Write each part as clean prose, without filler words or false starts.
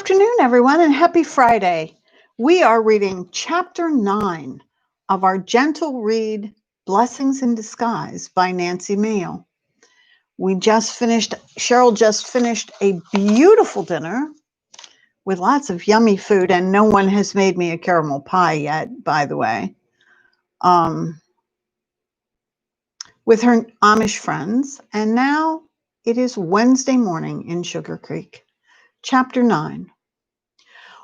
afternoon, everyone, and happy Friday. We are reading Chapter 9 of our gentle read, Blessings in Disguise by Nancy Mayle. Cheryl just finished a beautiful dinner with lots of yummy food, and no one has made me a caramel pie yet, by the way, with her Amish friends. And now it is Wednesday morning in Sugar Creek. Chapter 9.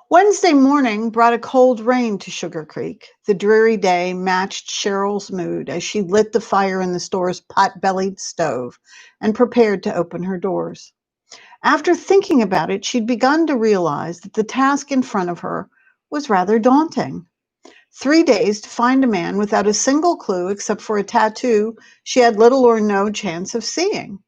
Wednesday morning brought a cold rain to Sugar Creek. The dreary day matched Cheryl's mood as she lit the fire in the store's pot-bellied stove and prepared to open her doors. After thinking about it, she'd begun to realize that the task in front of her was rather daunting. 3 days to find a man without a single clue except for a tattoo she had little or no chance of seeing.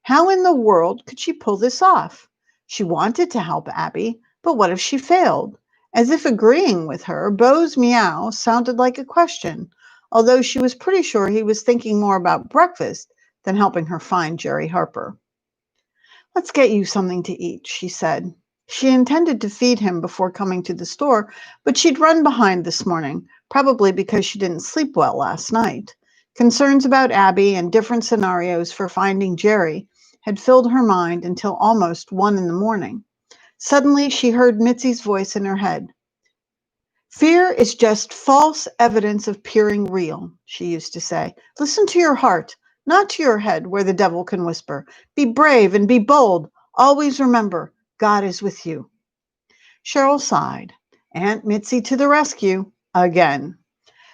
How in the world could she pull this off? She wanted to help Abby, but what if she failed? As if agreeing with her, Beau's meow sounded like a question, although she was pretty sure he was thinking more about breakfast than helping her find Jerry Harper. "Let's get you something to eat," she said. She intended to feed him before coming to the store, but she'd run behind this morning, probably because she didn't sleep well last night. Concerns about Abby and different scenarios for finding Jerry had filled her mind until almost 1 a.m. Suddenly, she heard Mitzi's voice in her head. "Fear is just false evidence of appearing real," she used to say. "Listen to your heart, not to your head where the devil can whisper. Be brave and be bold. Always remember, God is with you." Cheryl sighed. Aunt Mitzi to the rescue again.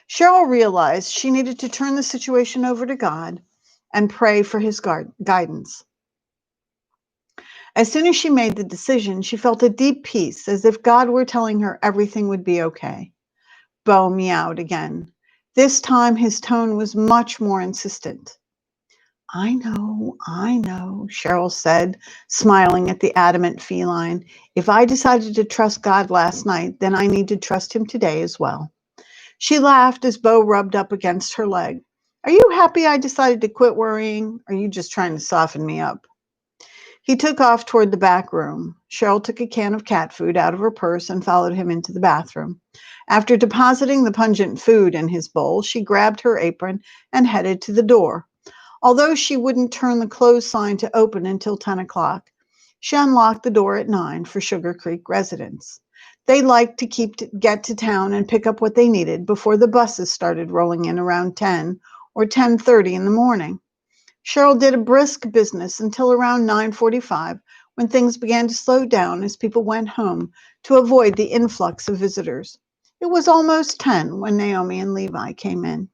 Cheryl realized she needed to turn the situation over to God and pray for his guidance. As soon as she made the decision, she felt a deep peace, as if God were telling her everything would be okay. Beau meowed again. This time his tone was much more insistent. I know, Cheryl said, smiling at the adamant feline. If I decided to trust God last night, then I need to trust him today as well. She laughed as Beau rubbed up against her leg. Are you happy I decided to quit worrying? Or are you just trying to soften me up? He took off toward the back room. Cheryl took a can of cat food out of her purse and followed him into the bathroom. After depositing the pungent food in his bowl, she grabbed her apron and headed to the door. Although she wouldn't turn the closed sign to open until 10 o'clock, she unlocked the door at 9 for Sugar Creek residents. They liked to get to town and pick up what they needed before the buses started rolling in around 10 or 10:30 in the morning. Cheryl did a brisk business until around 9:45, when things began to slow down as people went home to avoid the influx of visitors. It was almost 10 when Naomi and Levi came in.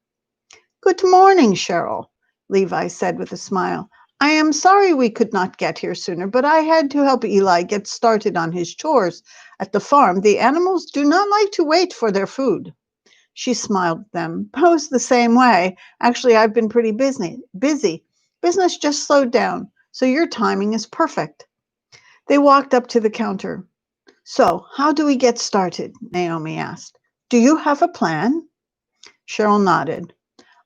"Good morning, Cheryl," Levi said with a smile. "I am sorry we could not get here sooner, but I had to help Eli get started on his chores at the farm. The animals do not like to wait for their food." She smiled at them. "Beau's the same way. Actually, I've been pretty busy. Business just slowed down, so your timing is perfect." They walked up to the counter. "So, how do we get started?" Naomi asked. "Do you have a plan?" Cheryl nodded.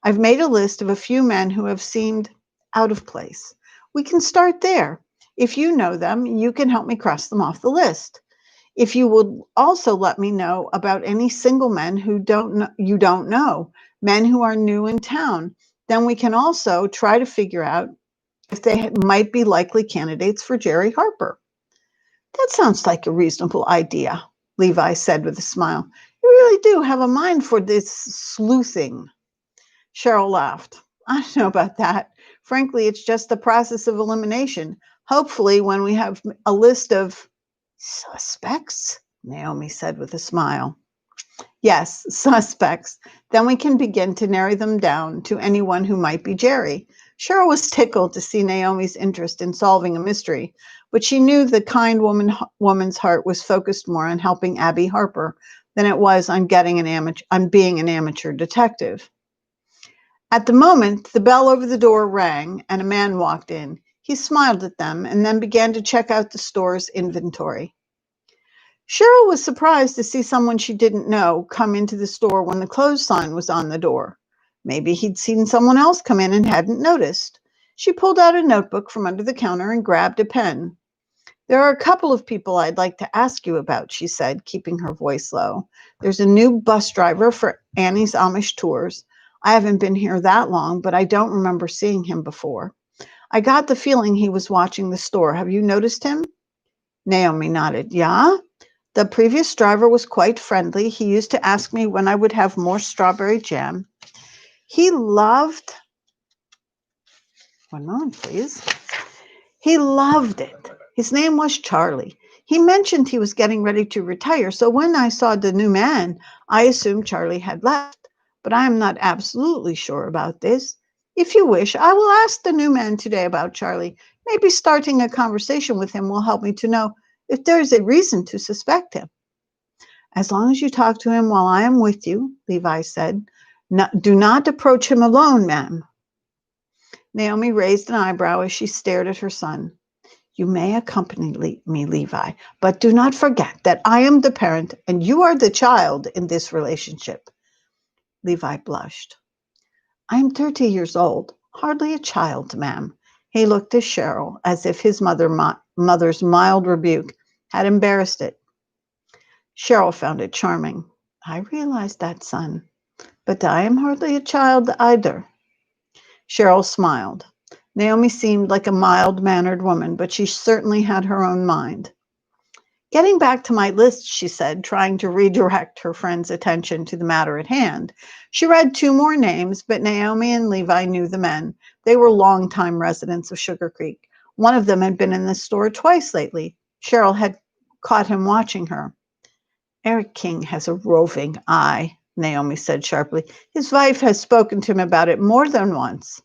"I've made a list of a few men who have seemed out of place. We can start there. If you know them, you can help me cross them off the list. If you would also let me know about any single men who you don't know, men who are new in town, then we can also try to figure out if they might be likely candidates for Jerry Harper." "That sounds like a reasonable idea," Levi said with a smile. "You really do have a mind for this sleuthing." Cheryl laughed. "I don't know about that. Frankly, it's just the process of elimination. Hopefully, when we have a list of suspects," Naomi said with a smile. "Yes, suspects. Then we can begin to narrow them down to anyone who might be Jerry." Cheryl was tickled to see Naomi's interest in solving a mystery, but she knew the kind woman's heart was focused more on helping Abby Harper than it was on being an amateur detective. At the moment, the bell over the door rang and a man walked in. He smiled at them and then began to check out the store's inventory. Cheryl was surprised to see someone she didn't know come into the store when the closed sign was on the door. Maybe he'd seen someone else come in and hadn't noticed. She pulled out a notebook from under the counter and grabbed a pen. There are a couple of people I'd like to ask you about, she said, keeping her voice low. There's a new bus driver for Annie's Amish tours. I haven't been here that long, but I don't remember seeing him before. I got the feeling he was watching the store. Have you noticed him? Naomi nodded. Yeah? The previous driver was quite friendly. He used to ask me when I would have more strawberry jam. He loved, one moment, please. He loved it. His name was Charlie. He mentioned he was getting ready to retire, so when I saw the new man, I assumed Charlie had left. But I am not absolutely sure about this. If you wish, I will ask the new man today about Charlie. Maybe starting a conversation with him will help me to know if there is a reason to suspect him. As long as you talk to him while I am with you, Levi said. Do not approach him alone, ma'am. Naomi raised an eyebrow as she stared at her son. You may accompany me, Levi, but do not forget that I am the parent and you are the child in this relationship. Levi blushed. I am 30 years old, hardly a child, ma'am. He looked at Cheryl as if his mother's mild rebuke had embarrassed it. Cheryl found it charming. I realize that, son, but I am hardly a child either. Cheryl smiled. Naomi seemed like a mild-mannered woman, but she certainly had her own mind. Getting back to my list, she said, trying to redirect her friend's attention to the matter at hand. She read two more names, but Naomi and Levi knew the men. They were longtime residents of Sugar Creek. One of them had been in the store twice lately. Cheryl had caught him watching her. Eric King has a roving eye, Naomi said sharply. His wife has spoken to him about it more than once.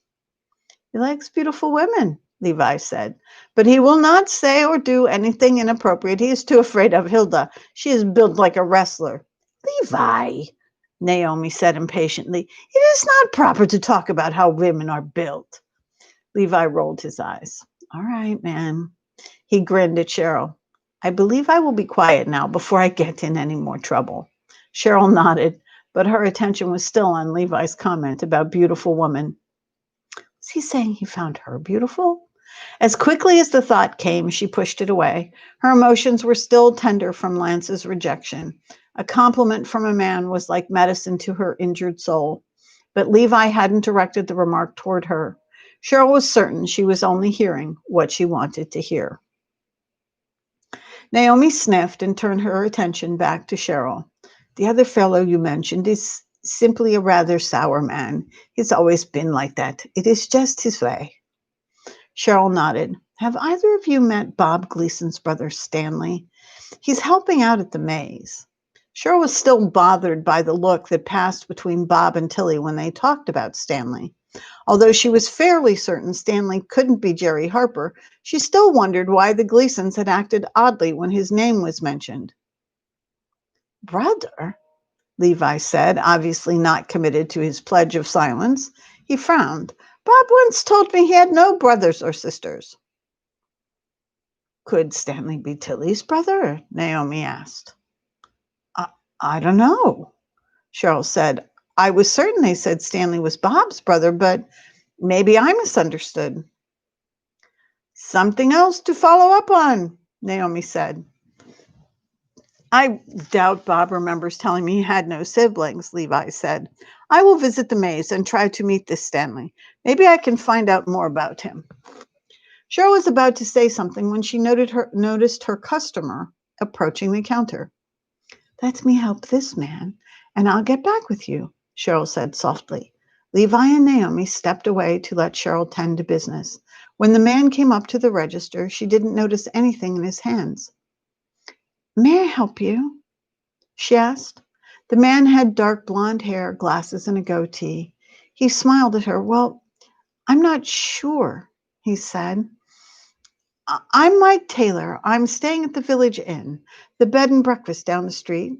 He likes beautiful women, Levi said, but he will not say or do anything inappropriate. He is too afraid of Hilda. She is built like a wrestler. Levi, Naomi said impatiently, it is not proper to talk about how women are built. Levi rolled his eyes. All right, man. He grinned at Cheryl. I believe I will be quiet now before I get in any more trouble. Cheryl nodded, but her attention was still on Levi's comment about beautiful women. Was he saying he found her beautiful? As quickly as the thought came, she pushed it away. Her emotions were still tender from Lance's rejection. A compliment from a man was like medicine to her injured soul. But Levi hadn't directed the remark toward her. Cheryl was certain she was only hearing what she wanted to hear. Naomi sniffed and turned her attention back to Cheryl. The other fellow you mentioned is simply a rather sour man. He's always been like that. It is just his way. Cheryl nodded. Have either of you met Bob Gleason's brother, Stanley? He's helping out at the maze. Cheryl was still bothered by the look that passed between Bob and Tilly when they talked about Stanley. Although she was fairly certain Stanley couldn't be Jerry Harper, she still wondered why the Gleasons had acted oddly when his name was mentioned. Brother? Levi said, obviously not committed to his pledge of silence. He frowned. Bob once told me he had no brothers or sisters. Could Stanley be Tilly's brother? Naomi asked. I don't know, Cheryl said. I was certain they said Stanley was Bob's brother, but maybe I misunderstood. Something else to follow up on, Naomi said. I doubt Bob remembers telling me he had no siblings, Levi said. I will visit the maze and try to meet this Stanley. Maybe I can find out more about him. Cheryl was about to say something when she noticed her customer approaching the counter. Let me help this man, and I'll get back with you, Cheryl said softly. Levi and Naomi stepped away to let Cheryl tend to business. When the man came up to the register, she didn't notice anything in his hands. May I help you? She asked. The man had dark blonde hair, glasses, and a goatee. He smiled at her. Well, I'm not sure, he said. I'm Mike Taylor. I'm staying at the Village Inn, the bed and breakfast down the street.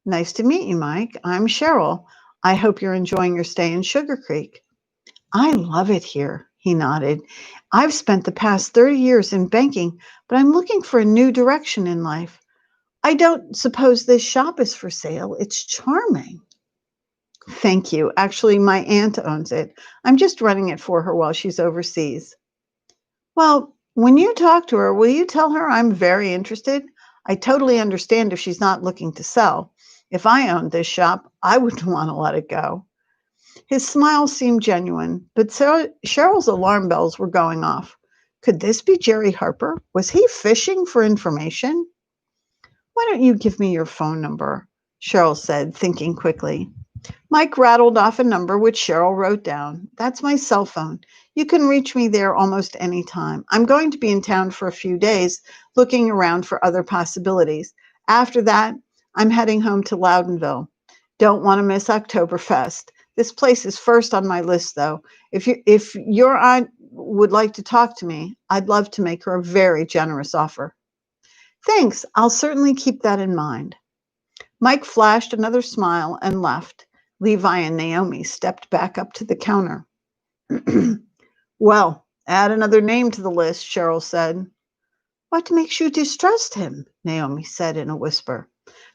Nice to meet you, Mike. I'm Cheryl. I hope you're enjoying your stay in Sugar Creek. I love it here, he nodded. I've spent the past 30 years in banking, but I'm looking for a new direction in life. I don't suppose this shop is for sale. It's charming. Thank you. Actually, my aunt owns it. I'm just running it for her while she's overseas. Well, When you talk to her, will you tell her I'm very interested? I totally understand if she's not looking to sell. If I owned this shop, I wouldn't want to let it go. His smile seemed genuine, but Cheryl's alarm bells were going off. Could this be Jerry Harper? Was he fishing for information? Why don't you give me your phone number? Cheryl said, thinking quickly. Mike rattled off a number which Cheryl wrote down. That's my cell phone. You can reach me there almost any time. I'm going to be in town for a few days, looking around for other possibilities. After that, I'm heading home to Loudonville. Don't want to miss Oktoberfest. This place is first on my list, though. If your aunt would like to talk to me, I'd love to make her a very generous offer. Thanks. I'll certainly keep that in mind. Mike flashed another smile and left. Levi and Naomi stepped back up to the counter. Well, add another name to the list, Cheryl said. What makes you distrust him? Naomi said in a whisper.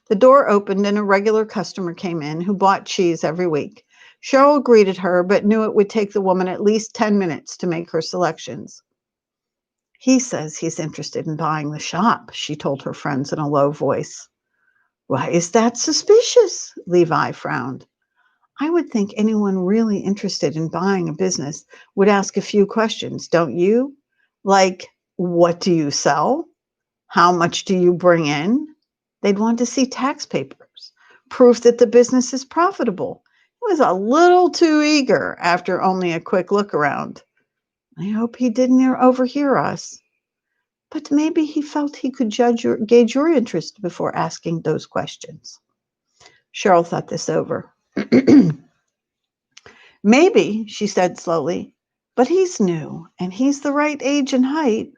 The door opened and a regular customer came in who bought cheese every week. Cheryl greeted her, but knew it would take the woman at least 10 minutes to make her selections. He says he's interested in buying the shop, she told her friends in a low voice. Why is that suspicious? Levi frowned. I would think anyone really interested in buying a business would ask a few questions, don't you? Like, what do you sell? How much do you bring in? They'd want to see tax papers, proof that the business is profitable. He was a little too eager after only a quick look around. I hope he didn't overhear us. But maybe he felt he could gauge your interest before asking those questions. Cheryl thought this over. Maybe, she said slowly, but he's new and he's the right age and height.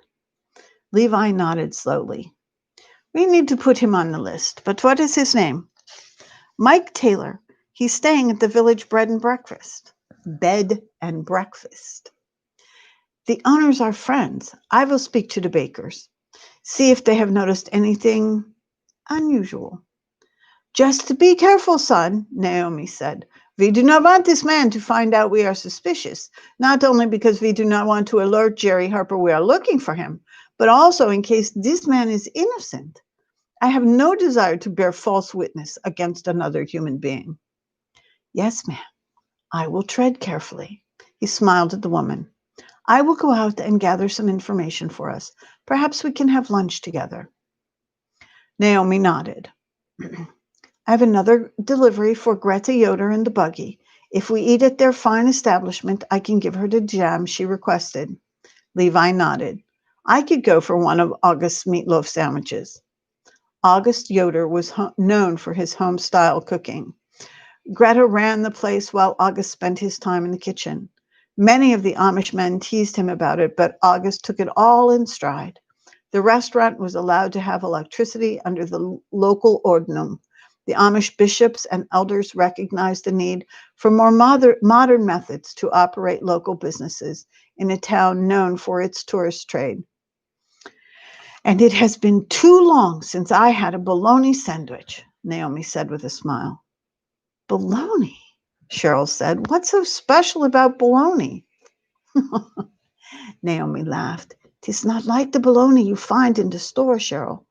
Levi nodded slowly. We need to put him on the list, but what is his name? Mike Taylor. He's staying at the Village Bed and Breakfast. Bed and Breakfast. The owners are friends. I will speak to the bakers. See if they have noticed anything unusual. Just be careful, son, Naomi said. We do not want this man to find out we are suspicious, not only because we do not want to alert Jerry Harper we are looking for him, but also in case this man is innocent. I have no desire to bear false witness against another human being. Yes, ma'am, I will tread carefully. He smiled at the woman. I will go out and gather some information for us. Perhaps we can have lunch together. Naomi nodded. I have another delivery for Greta Yoder and the buggy. If we eat at their fine establishment, I can give her the jam she requested. Levi nodded. I could go for one of August's meatloaf sandwiches. August Yoder was known for his home-style cooking. Greta ran the place while August spent his time in the kitchen. Many of the Amish men teased him about it, but August took it all in stride. The restaurant was allowed to have electricity under the local ordinum. The Amish bishops and elders recognized the need for more modern methods to operate local businesses in a town known for its tourist trade. And it has been too long since I had a bologna sandwich, Naomi said with a smile. Bologna, Cheryl said. What's so special about bologna? Naomi laughed. Tis not like the bologna you find in the store, Cheryl.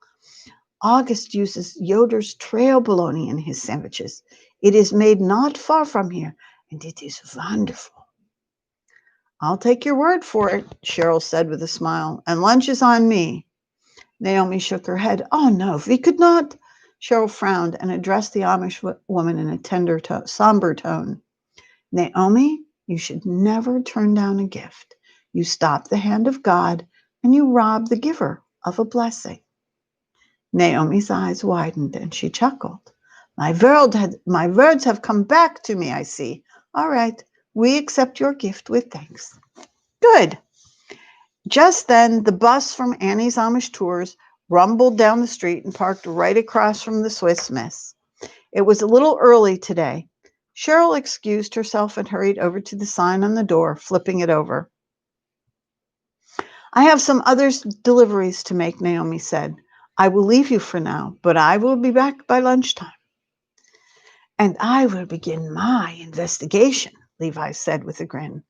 August uses Yoder's trail bologna in his sandwiches. It is made not far from here, and it is wonderful. I'll take your word for it, Cheryl said with a smile, and lunch is on me. Naomi shook her head. Oh, no, we could not. Cheryl frowned and addressed the Amish woman in a tender, somber tone. Naomi, you should never turn down a gift. You stop the hand of God, and you rob the giver of a blessing. Naomi's eyes widened, and she chuckled. My words have come back to me, I see. All right, we accept your gift with thanks. Good. Just then, the bus from Annie's Amish Tours rumbled down the street and parked right across from the Swiss Miss. It was a little early today. Cheryl excused herself and hurried over to the sign on the door, flipping it over. I have some other deliveries to make, Naomi said. I will leave you for now, but I will be back by lunchtime. And I will begin my investigation, Levi said with a grin.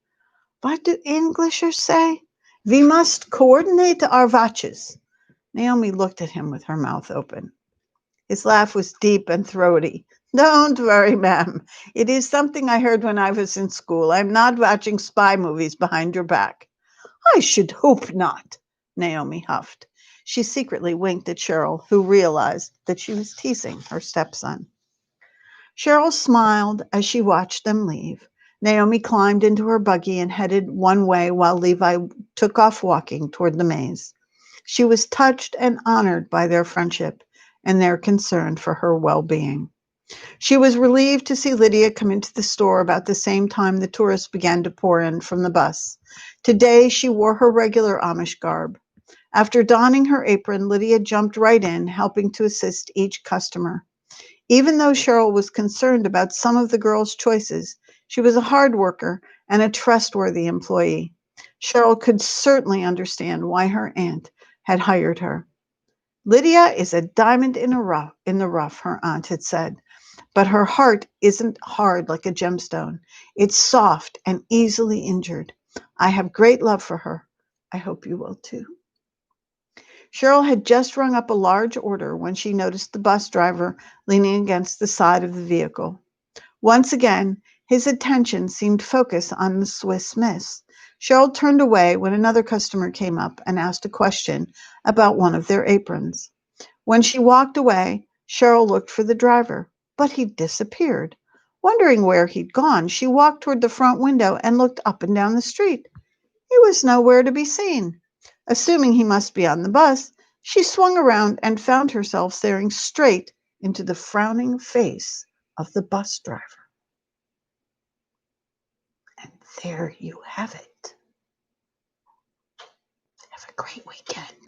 What do Englishers say? We must coordinate our watches. Naomi looked at him with her mouth open. His laugh was deep and throaty. Don't worry, ma'am. It is something I heard when I was in school. I'm not watching spy movies behind your back. I should hope not, Naomi huffed. She secretly winked at Cheryl, who realized that she was teasing her stepson. Cheryl smiled as she watched them leave. Naomi climbed into her buggy and headed one way while Levi took off walking toward the maze. She was touched and honored by their friendship and their concern for her well-being. She was relieved to see Lydia come into the store about the same time the tourists began to pour in from the bus. Today, she wore her regular Amish garb. After donning her apron, Lydia jumped right in, helping to assist each customer. Even though Cheryl was concerned about some of the girls' choices, she was a hard worker and a trustworthy employee. Cheryl could certainly understand why her aunt had hired her. Lydia is a diamond in the rough, her aunt had said, but her heart isn't hard like a gemstone. It's soft and easily injured. I have great love for her. I hope you will too. Cheryl had just rung up a large order when she noticed the bus driver leaning against the side of the vehicle. Once again, his attention seemed focused on the Swiss Miss. Cheryl turned away when another customer came up and asked a question about one of their aprons. When she walked away, Cheryl looked for the driver, but he disappeared. Wondering where he'd gone, she walked toward the front window and looked up and down the street. He was nowhere to be seen. Assuming he must be on the bus, she swung around and found herself staring straight into the frowning face of the bus driver. And there you have it. Have a great weekend.